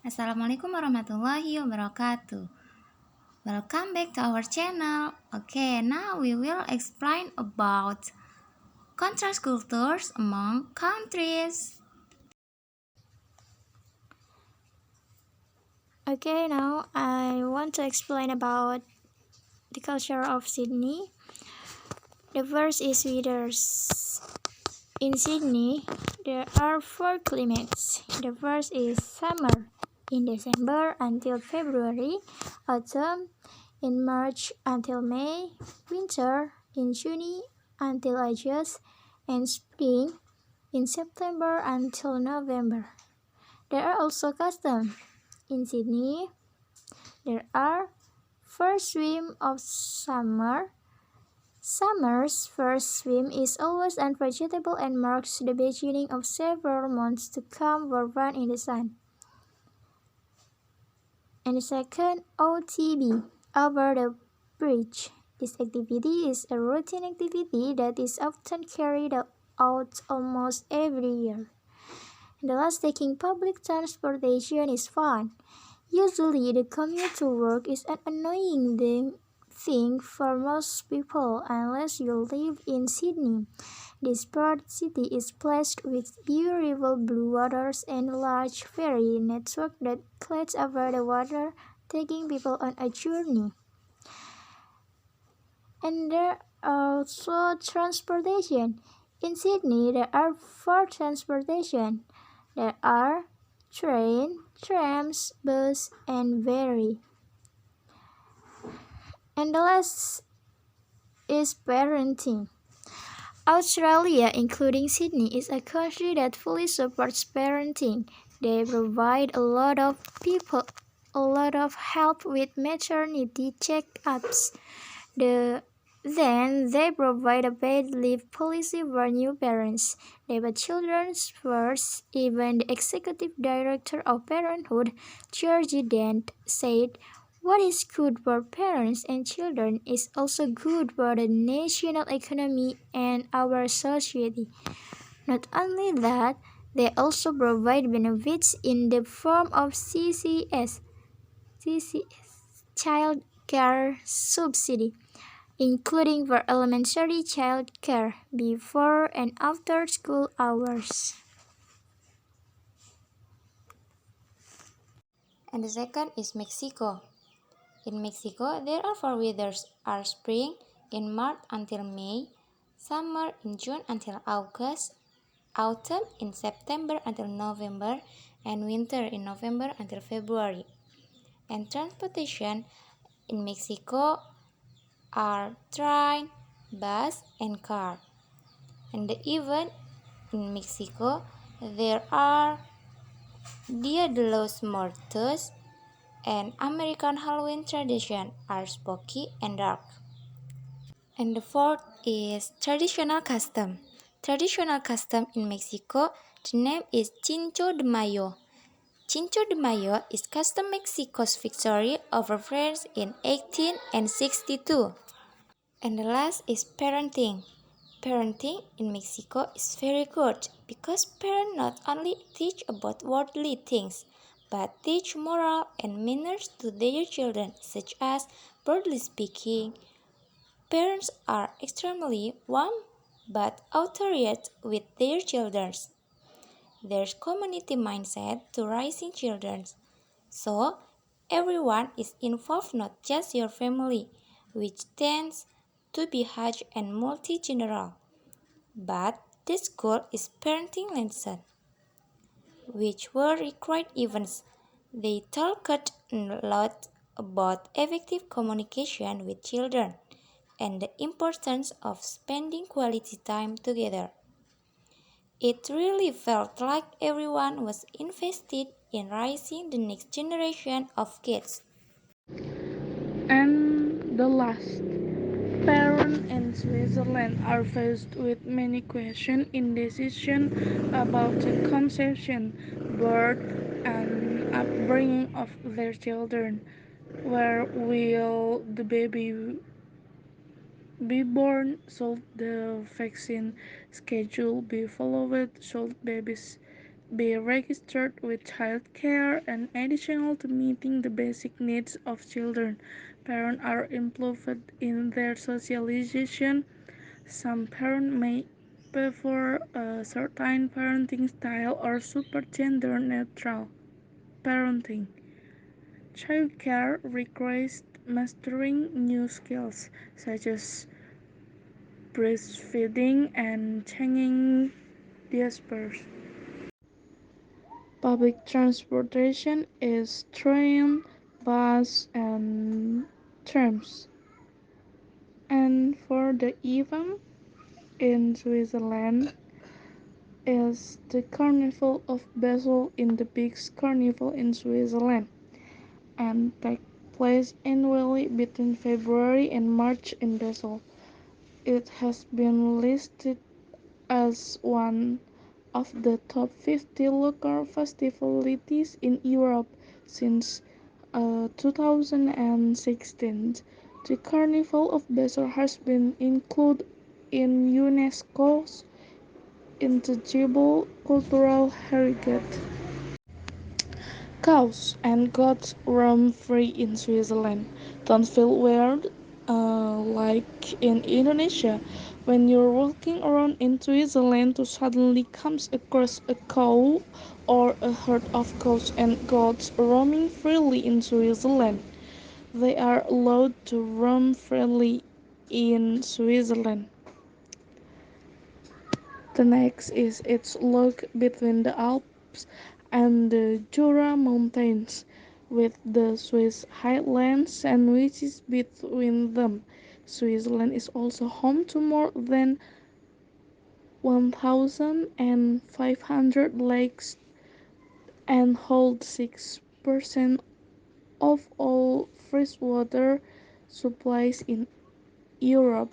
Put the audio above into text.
Assalamualaikum warahmatullahi wabarakatuh. Welcome back to our channel. Okay, now we will explain about contrast cultures among countries. Okay, now I want to explain about the culture of Sydney. The first is winters. In Sydney, there are four climates. The first is summer in December until February, autumn in March until May, winter in June until August, and spring in September until November. There are also customs. In Sydney, there are first swim of summer. Summer's first swim is always unforgettable and marks the beginning of several months to come for fun in the sun. And the second, OTB, over the bridge. This activity is a routine activity that is often carried out almost every year. And the last, taking public transportation is fun. Usually, the commute to work is an annoying thing for most people unless you live in Sydney. This port city is blessed with beautiful blue waters and a large ferry network that glides over the water, taking people on a journey. And there are also transportation. In Sydney, there are four transportation. There are train, trams, bus, and ferry. And the last is parenting. Australia, including Sydney, is a country that fully supports parenting. They provide a lot of help with maternity checkups. Then they provide a paid leave policy for new parents. They put children first. Even the executive director of Parenthood, Georgie Dent, said, "What is good for parents and children is also good for the national economy and our society." Not only that, they also provide benefits in the form of CCS, Child Care Subsidy, including for elementary child care before and after school hours. And the second is Mexico. In Mexico, there are four weathers: are spring in March until May, summer in June until August, autumn in September until November, and winter in November until February. And transportation in Mexico are train, bus, and car. And even in Mexico, there are Dia de los Muertos and American Halloween tradition are spooky and dark. And the fourth is traditional custom. Traditional custom in Mexico, the name is Cinco de Mayo. Cinco de Mayo is custom Mexico's victory over France in 1862. And the last is parenting. Parenting in Mexico is very good because parents not only teach about worldly things but teach moral and manners to their children, such as, broadly speaking, parents are extremely warm but authoritative with their children. There's community mindset to raising children. So, everyone is involved, not just your family, which tends to be huge and multi-general. But the school is parenting lesson, which were required events. They talked a lot about effective communication with children and the importance of spending quality time together. It really felt like everyone was invested in raising the next generation of kids. And the last, parents in Switzerland are faced with many questions in decision about the conception, birth, and upbringing of their children. Where will the baby be born? Should the vaccine schedule be followed? Should babies be registered with childcare and additional to meeting the basic needs of children. Parents are involved in their socialization. Some parents may prefer a certain parenting style or super gender neutral parenting. Childcare requires mastering new skills such as breastfeeding and changing diapers. Public transportation is train, bus, and trams. And for the event in Switzerland is the Carnival of Basel in the biggest carnival in Switzerland and take place annually between February and March in Basel. It has been listed as one of the top 50 local festivities in Europe since 2016. The Carnival of Basel has been included in UNESCO's Intangible Cultural Heritage. Cows and goats roam free in Switzerland. Don't feel weird like in Indonesia when you're walking around in Switzerland to suddenly comes across a cow or a herd of cows and goats roaming freely in Switzerland. They are allowed to roam freely in Switzerland. The next is its look between the Alps and the Jura Mountains, with the Swiss highlands sandwiches between them. Switzerland is also home to more than 1,500 lakes and holds 6% of all freshwater supplies in Europe.